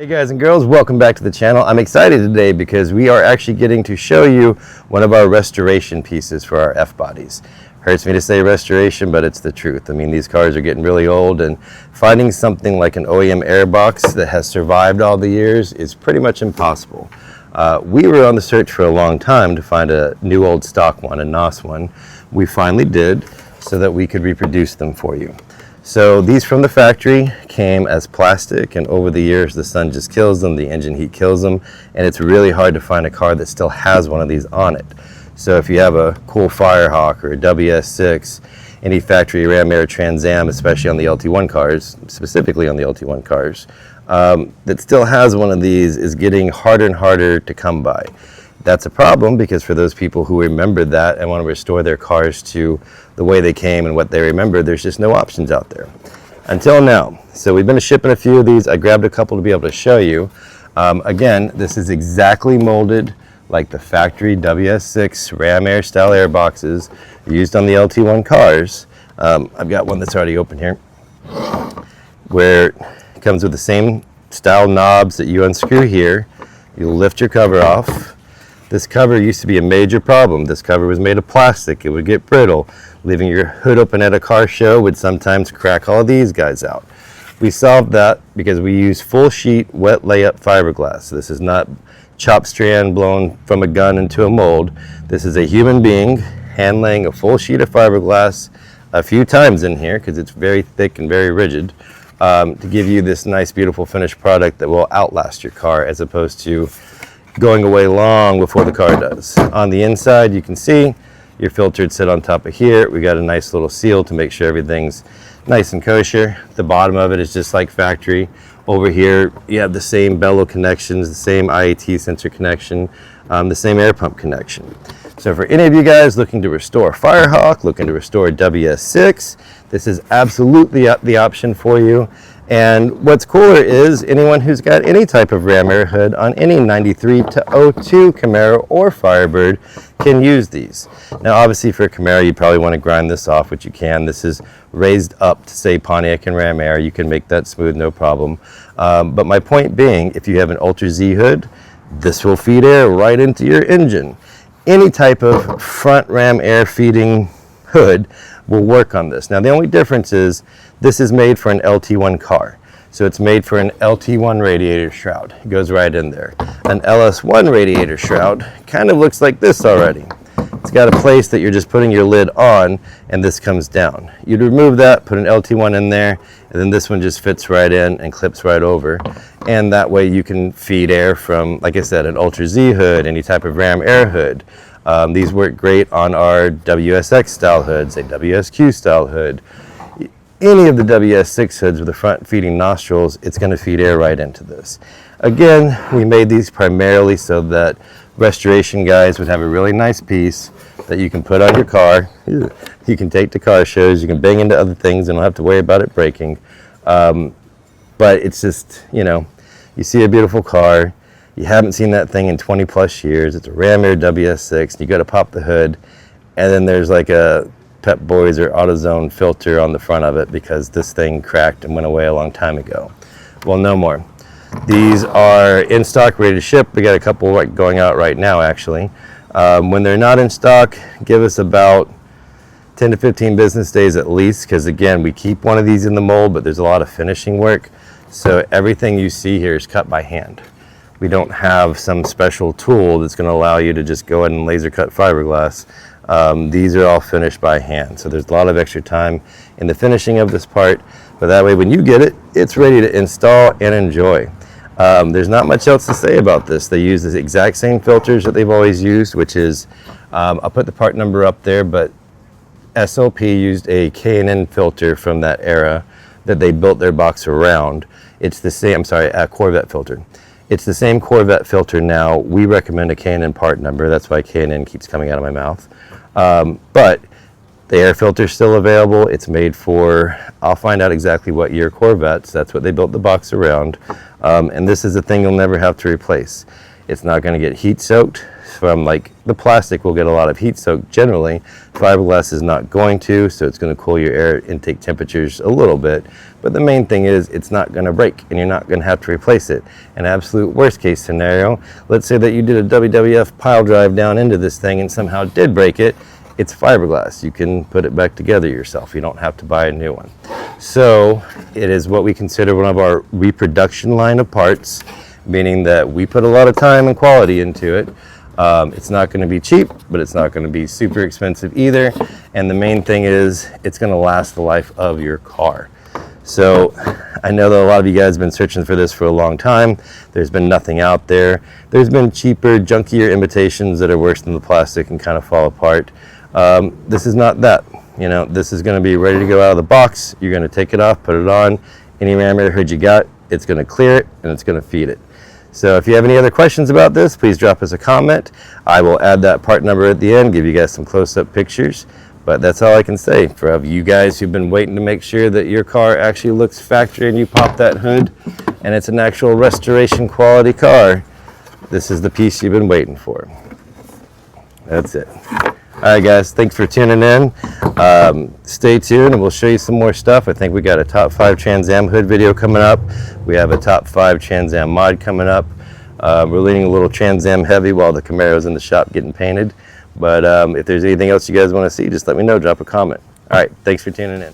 Hey guys and girls, welcome back to the channel. I'm excited today because we are actually getting to show you one of our restoration pieces for our F-bodies. Hurts me to say restoration, but it's the truth. I mean, these cars are getting really old, and finding something like an OEM airbox that has survived all the years is pretty much impossible. We were on the search for a long time to find a new old stock one, a NOS one. We finally did, so that we could reproduce them for you. So these from the factory came as plastic, and over the years the sun just kills them, the engine heat kills them, and it's really hard to find a car that still has one of these on it. So if you have a cool Firehawk or a WS6, any factory Ram Air Trans Am, especially on the LT1 cars, specifically on the LT1 cars, that still has one of these is getting harder and harder to come by. That's a problem because for those people who remember that and want to restore their cars to the way they came and what they remember, there's just no options out there until now. So we've been shipping a few of these. I grabbed a couple to be able to show you. Again, this is exactly molded like the factory WS6 Ram Air style airboxes used on the LT1 cars. I've got one that's already open here, where it comes with the same style knobs that you unscrew here. You lift your cover off. This cover used to be a major problem. This cover was made of plastic. It would get brittle. Leaving your hood open at a car show would sometimes crack all these guys out. We solved that because we use full sheet wet layup fiberglass. This is not chop strand blown from a gun into a mold. This is a human being hand laying a full sheet of fiberglass a few times in here because it's very thick and very rigid, to give you this nice beautiful finished product that will outlast your car as opposed to going away long before the car does. On the inside, you can see your filter sit on top of here. We got a nice little seal to make sure everything's nice and kosher. The bottom of it is just like factory. Over here, you have the same bellow connections, the same IAT sensor connection, the same air pump connection. So for any of you guys looking to restore a Firehawk, looking to restore a WS6, this is absolutely the option for you. And what's cooler is anyone who's got any type of Ram Air hood on any 93 to 02 Camaro or Firebird can use these. Now obviously for a Camaro you probably want to grind this off, which you can. This is raised up to say Pontiac and Ram Air. You can make that smooth, no problem. But my point being, if you have an Ultra Z hood, this will feed air right into your engine. Any type of front Ram Air feeding hood will work on this. Now the only difference is this is made for an LT1 car. So it's made for an LT1 radiator shroud. It goes right in there. An LS1 radiator shroud kind of looks like this already. It's got a place that you're just putting your lid on and this comes down. You'd remove that, put an LT1 in there, and then this one just fits right in and clips right over. And that way you can feed air from, like I said, an Ultra Z hood, any type of Ram Air hood. These work great on our WS6 style hoods, a WSQ style hood. Any of the WS6 hoods with the front feeding nostrils, it's going to feed air right into this. Again, we made these primarily so that restoration guys would have a really nice piece that you can put on your car. You can take to car shows, you can bang into other things and don't have to worry about it breaking. But it's just, you know, you see a beautiful car, you haven't seen that thing in 20 plus years, it's a Ram Air WS6, you got to pop the hood, and then there's like a Pep Boys or AutoZone filter on the front of it because this thing cracked and went away a long time ago. Well, no more. These are in stock, ready to ship. We got a couple going out right now actually. When they're not in stock, give us about 10 to 15 business days at least, because again, we keep one of these in the mold, but there's a lot of finishing work. So everything you see here is cut by hand. We don't have some special tool that's going to allow you to just go ahead and laser cut fiberglass. These are all finished by hand, so there's a lot of extra time in the finishing of this part, but that way when you get it, it's ready to install and enjoy. There's not much else to say about this. They use the exact same filters that they've always used, which is, I'll put the part number up there, but SLP used a K&N filter from that era that they built their box around. It's the same, I'm sorry, a Corvette filter. It's the same Corvette filter now. We recommend a K&N part number. That's why K&N keeps coming out of my mouth. But the air filter is still available. It's made for, I'll find out exactly what year Corvettes. That's what they built the box around. And this is a thing you'll never have to replace. It's not going to get heat soaked. from, like, the plastic will get a lot of heat soak generally. Fiberglass is not going to, so it's going to cool your air intake temperatures a little bit. But the main thing is it's not going to break, and you're not going to have to replace it. An absolute worst case scenario, let's say that you did a WWF pile drive down into this thing and somehow did break it. It's fiberglass. You can put it back together yourself. You don't have to buy a new one. So it is what we consider one of our reproduction line of parts, meaning that we put a lot of time and quality into it. It's not going to be cheap, but it's not going to be super expensive either. And the main thing is it's going to last the life of your car. So I know that a lot of you guys have been searching for this for a long time. There's been nothing out there. There's been cheaper, junkier imitations that are worse than the plastic and kind of fall apart. This is not that. You know, this is going to be ready to go out of the box. You're going to take it off, put it on. Any ram air hood you got, it's going to clear it and it's going to feed it. So if you have any other questions about this, please drop us a comment. I will add that part number at the end, give you guys some close-up pictures. But that's all I can say. For you guys who've been waiting to make sure that your car actually looks factory and you pop that hood and it's an actual restoration quality car, this is the piece you've been waiting for. That's it. All right, guys, thanks for tuning in. Stay tuned and we'll show you some more stuff. I think we got a top 5 Trans Am hood video coming up. We have a top 5 Trans Am mod coming up. We're leaning a little Trans Am heavy while the Camaro's in the shop getting painted. But if there's anything else you guys want to see, just let me know, drop a comment. All right, thanks for tuning in.